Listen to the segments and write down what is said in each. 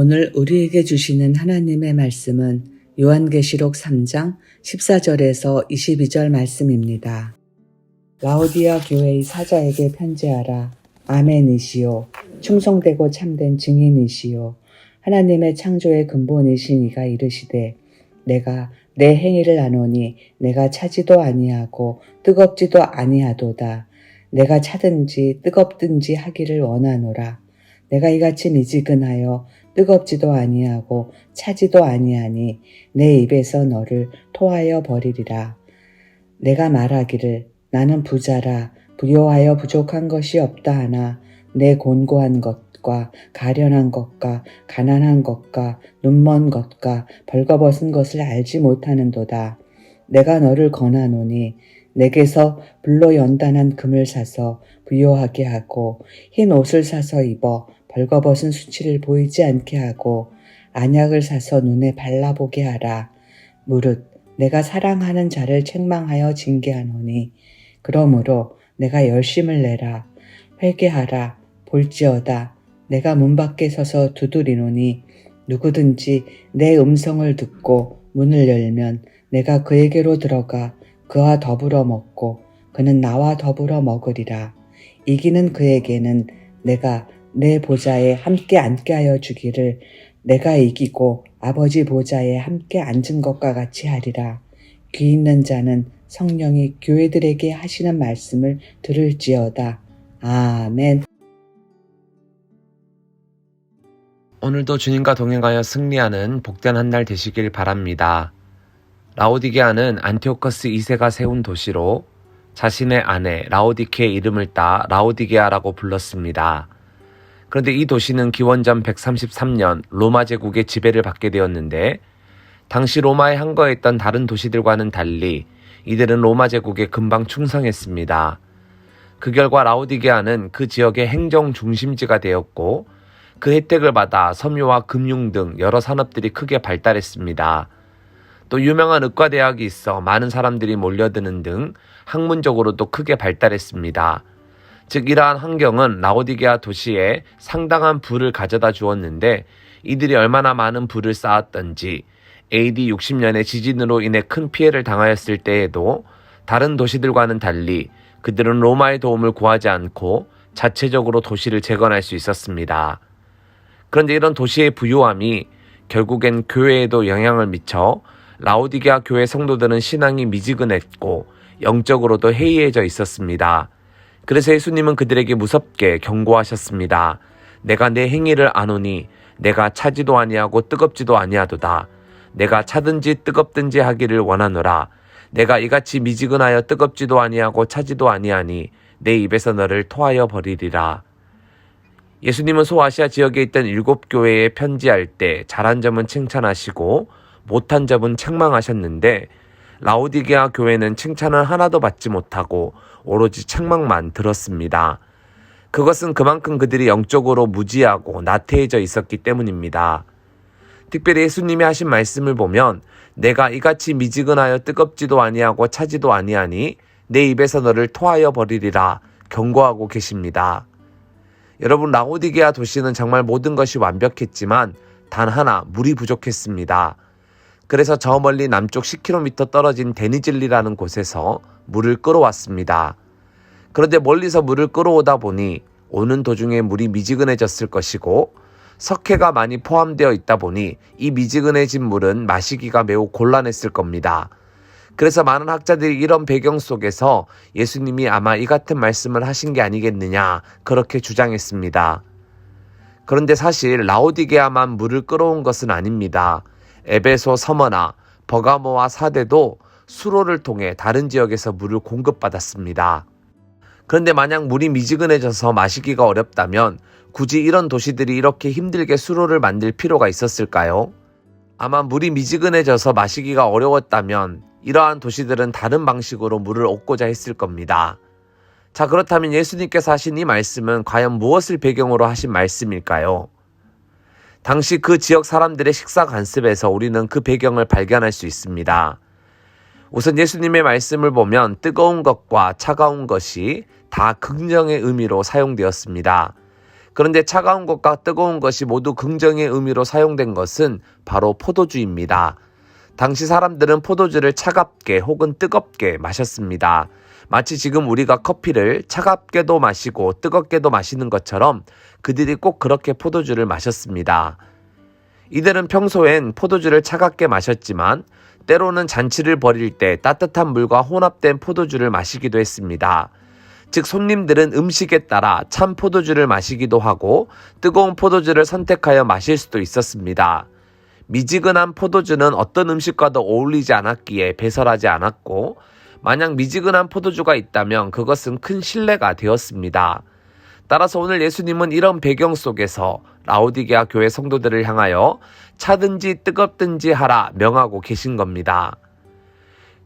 오늘 우리에게 주시는 하나님의 말씀은 요한계시록 3장 14절에서 22절 말씀입니다. 라오디아 교회의 사자에게 편지하라. 아멘이시요. 충성되고 참된 증인이시요. 하나님의 창조의 근본이신 이가 이르시되 내가 내 행위를 아노니 내가 차지도 아니하고 뜨겁지도 아니하도다. 내가 차든지 뜨겁든지 하기를 원하노라. 내가 이같이 미지근하여 뜨겁지도 아니하고 차지도 아니하니 내 입에서 너를 토하여 버리리라. 내가 말하기를 나는 부자라 부요하여 부족한 것이 없다 하나 내 곤고한 것과 가련한 것과 가난한 것과 눈먼 것과 벌거벗은 것을 알지 못하는도다. 내가 너를 권하노니 내게서 불로 연단한 금을 사서 부요하게 하고 흰 옷을 사서 입어 벌거벗은 수치를 보이지 않게 하고 안약을 사서 눈에 발라보게 하라. 무릇 내가 사랑하는 자를 책망하여 징계하노니 그러므로 내가 열심을 내라. 회개하라. 볼지어다. 내가 문 밖에 서서 두드리노니 누구든지 내 음성을 듣고 문을 열면 내가 그에게로 들어가 그와 더불어 먹고 그는 나와 더불어 먹으리라. 이기는 그에게는 내가 내 보좌에 함께 앉게 하여 주기를 내가 이기고 아버지 보좌에 함께 앉은 것과 같이 하리라. 귀 있는 자는 성령이 교회들에게 하시는 말씀을 들을지어다. 아멘. 오늘도 주님과 동행하여 승리하는 복된 한 날 되시길 바랍니다. 라오디게아는 안티오커스 2세가 세운 도시로 자신의 아내 라오디케의 이름을 따 라오디게아라고 불렀습니다. 그런데 이 도시는 기원전 133년 로마 제국의 지배를 받게 되었는데 당시 로마에 항거했던 다른 도시들과는 달리 이들은 로마 제국에 금방 충성했습니다. 그 결과 라오디게아는 그 지역의 행정 중심지가 되었고 그 혜택을 받아 섬유와 금융 등 여러 산업들이 크게 발달했습니다. 또 유명한 의과대학이 있어 많은 사람들이 몰려드는 등 학문적으로도 크게 발달했습니다. 즉 이러한 환경은 라오디게아 도시에 상당한 부를 가져다 주었는데 이들이 얼마나 많은 부를 쌓았던지 AD 60년의 지진으로 인해 큰 피해를 당하였을 때에도 다른 도시들과는 달리 그들은 로마의 도움을 구하지 않고 자체적으로 도시를 재건할 수 있었습니다. 그런데 이런 도시의 부유함이 결국엔 교회에도 영향을 미쳐 라오디게아 교회 성도들은 신앙이 미지근했고 영적으로도 해이해져 있었습니다. 그래서 예수님은 그들에게 무섭게 경고하셨습니다. 내가 내 행위를 아노니 내가 차지도 아니하고 뜨겁지도 아니하도다. 내가 차든지 뜨겁든지 하기를 원하노라. 내가 이같이 미지근하여 뜨겁지도 아니하고 차지도 아니하니 내 입에서 너를 토하여 버리리라. 예수님은 소아시아 지역에 있던 7교회에 편지할 때 잘한 점은 칭찬하시고 못한 점은 책망하셨는데 라오디게아 교회는 칭찬을 하나도 받지 못하고 오로지 책망만 들었습니다. 그것은 그만큼 그들이 영적으로 무지하고 나태해져 있었기 때문입니다. 특별히 예수님이 하신 말씀을 보면 내가 이같이 미지근하여 뜨겁지도 아니하고 차지도 아니하니 내 입에서 너를 토하여 버리리라 경고하고 계십니다. 여러분, 라오디게아 도시는 정말 모든 것이 완벽했지만 단 하나 물이 부족했습니다. 그래서 저 멀리 남쪽 10km 떨어진 데니즐리라는 곳에서 물을 끌어왔습니다. 그런데 멀리서 물을 끌어오다 보니 오는 도중에 물이 미지근해졌을 것이고 석회가 많이 포함되어 있다 보니 이 미지근해진 물은 마시기가 매우 곤란했을 겁니다. 그래서 많은 학자들이 이런 배경 속에서 예수님이 아마 이 같은 말씀을 하신 게 아니겠느냐 그렇게 주장했습니다. 그런데 사실 라오디게아만 물을 끌어온 것은 아닙니다. 에베소, 서머나, 버가모와 사데도 수로를 통해 다른 지역에서 물을 공급받았습니다. 그런데 만약 물이 미지근해져서 마시기가 어렵다면 굳이 이런 도시들이 이렇게 힘들게 수로를 만들 필요가 있었을까요? 아마 물이 미지근해져서 마시기가 어려웠다면 이러한 도시들은 다른 방식으로 물을 얻고자 했을 겁니다. 자, 그렇다면 예수님께서 하신 이 말씀은 과연 무엇을 배경으로 하신 말씀일까요? 당시 그 지역 사람들의 식사 관습에서 우리는 그 배경을 발견할 수 있습니다. 우선 예수님의 말씀을 보면 뜨거운 것과 차가운 것이 다 긍정의 의미로 사용되었습니다. 그런데 차가운 것과 뜨거운 것이 모두 긍정의 의미로 사용된 것은 바로 포도주입니다. 당시 사람들은 포도주를 차갑게 혹은 뜨겁게 마셨습니다. 마치 지금 우리가 커피를 차갑게도 마시고 뜨겁게도 마시는 것처럼 그들이 꼭 그렇게 포도주를 마셨습니다. 이들은 평소엔 포도주를 차갑게 마셨지만 때로는 잔치를 벌일 때 따뜻한 물과 혼합된 포도주를 마시기도 했습니다. 즉 손님들은 음식에 따라 찬 포도주를 마시기도 하고 뜨거운 포도주를 선택하여 마실 수도 있었습니다. 미지근한 포도주는 어떤 음식과도 어울리지 않았기에 배설하지 않았고 만약 미지근한 포도주가 있다면 그것은 큰 신뢰가 되었습니다. 따라서 오늘 예수님은 이런 배경 속에서 라오디게아 교회 성도들을 향하여 차든지 뜨겁든지 하라 명하고 계신 겁니다.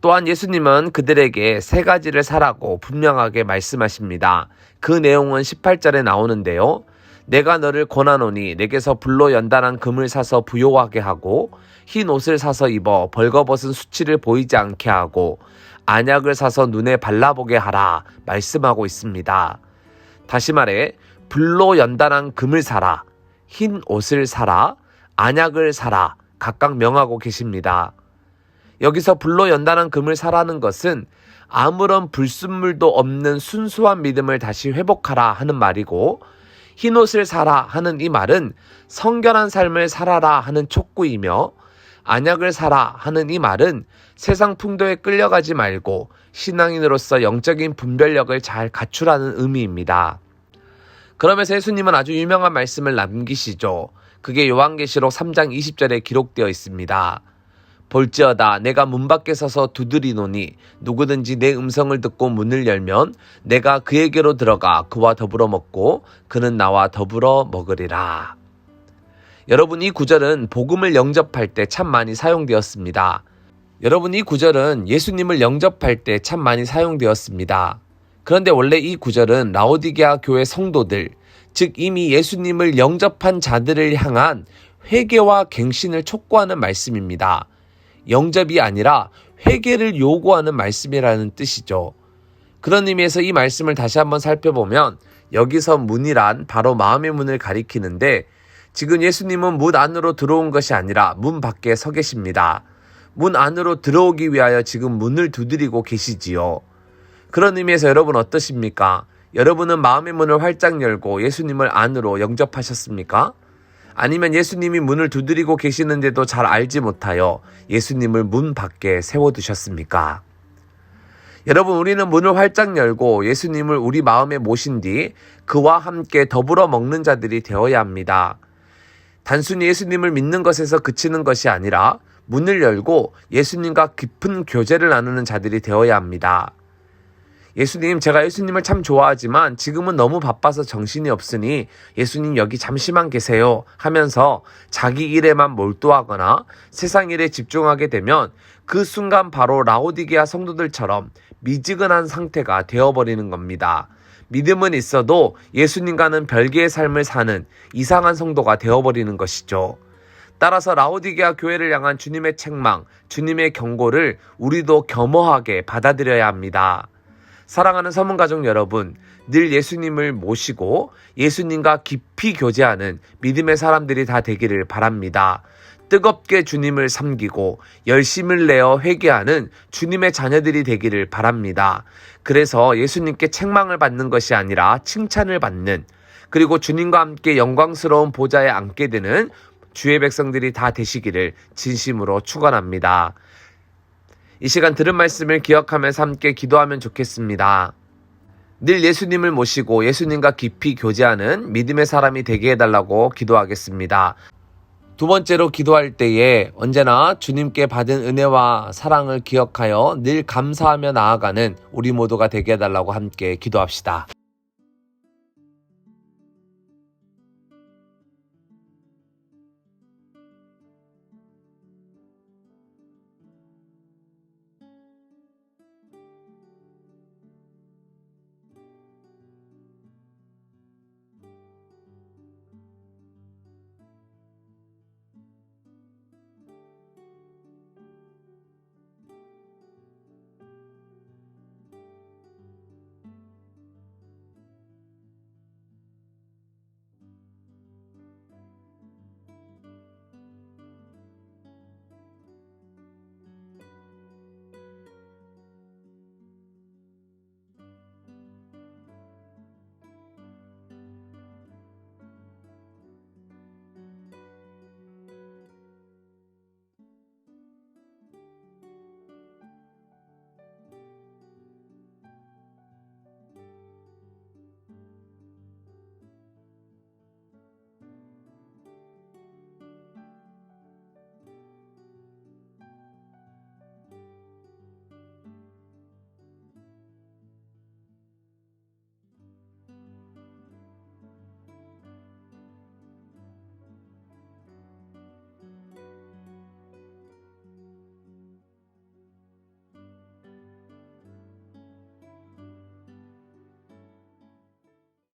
또한 예수님은 그들에게 세 가지를 사라고 분명하게 말씀하십니다. 그 내용은 18절에 나오는데요. 내가 너를 권하노니 내게서 불로 연단한 금을 사서 부요하게 하고 흰 옷을 사서 입어 벌거벗은 수치를 보이지 않게 하고 안약을 사서 눈에 발라보게 하라 말씀하고 있습니다. 다시 말해 불로 연단한 금을 사라, 흰 옷을 사라, 안약을 사라 각각 명하고 계십니다. 여기서 불로 연단한 금을 사라는 것은 아무런 불순물도 없는 순수한 믿음을 다시 회복하라 하는 말이고 흰 옷을 사라 하는 이 말은 성결한 삶을 살아라 하는 촉구이며 안약을 사라 하는 이 말은 세상 풍도에 끌려가지 말고 신앙인으로서 영적인 분별력을 잘 갖추라는 의미입니다. 그러면서 예수님은 아주 유명한 말씀을 남기시죠. 그게 요한계시록 3장 20절에 기록되어 있습니다. 볼지어다 내가 문 밖에 서서 두드리노니 누구든지 내 음성을 듣고 문을 열면 내가 그에게로 들어가 그와 더불어 먹고 그는 나와 더불어 먹으리라. 여러분 이 구절은 복음을 영접할 때 참 많이 사용되었습니다. 여러분 이 구절은 예수님을 영접할 때 참 많이 사용되었습니다. 그런데 원래 이 구절은 라오디게아 교회 성도들, 즉 이미 예수님을 영접한 자들을 향한 회개와 갱신을 촉구하는 말씀입니다. 영접이 아니라 회개를 요구하는 말씀이라는 뜻이죠. 그런 의미에서 이 말씀을 다시 한번 살펴보면 여기서 문이란 바로 마음의 문을 가리키는데 지금 예수님은 문 안으로 들어온 것이 아니라 문 밖에 서 계십니다. 문 안으로 들어오기 위하여 지금 문을 두드리고 계시지요. 그런 의미에서 여러분 어떠십니까? 여러분은 마음의 문을 활짝 열고 예수님을 안으로 영접하셨습니까? 아니면 예수님이 문을 두드리고 계시는데도 잘 알지 못하여 예수님을 문 밖에 세워두셨습니까? 여러분 우리는 문을 활짝 열고 예수님을 우리 마음에 모신 뒤 그와 함께 더불어 먹는 자들이 되어야 합니다. 단순히 예수님을 믿는 것에서 그치는 것이 아니라 문을 열고 예수님과 깊은 교제를 나누는 자들이 되어야 합니다. 예수님, 제가 예수님을 참 좋아하지만 지금은 너무 바빠서 정신이 없으니 예수님 여기 잠시만 계세요 하면서 자기 일에만 몰두하거나 세상 일에 집중하게 되면 그 순간 바로 라오디게아 성도들처럼 미지근한 상태가 되어버리는 겁니다. 믿음은 있어도 예수님과는 별개의 삶을 사는 이상한 성도가 되어버리는 것이죠. 따라서 라오디게아 교회를 향한 주님의 책망, 주님의 경고를 우리도 겸허하게 받아들여야 합니다. 사랑하는 서문가족 여러분, 늘 예수님을 모시고 예수님과 깊이 교제하는 믿음의 사람들이 다 되기를 바랍니다. 뜨겁게 주님을 섬기고 열심을 내어 회개하는 주님의 자녀들이 되기를 바랍니다. 그래서 예수님께 책망을 받는 것이 아니라 칭찬을 받는, 그리고 주님과 함께 영광스러운 보좌에 앉게 되는 주의 백성들이 다 되시기를 진심으로 축원합니다. 이 시간 들은 말씀을 기억하면서 함께 기도하면 좋겠습니다. 늘 예수님을 모시고 예수님과 깊이 교제하는 믿음의 사람이 되게 해달라고 기도하겠습니다. 두 번째로 기도할 때에 언제나 주님께 받은 은혜와 사랑을 기억하여 늘 감사하며 나아가는 우리 모두가 되게 해달라고 함께 기도합시다.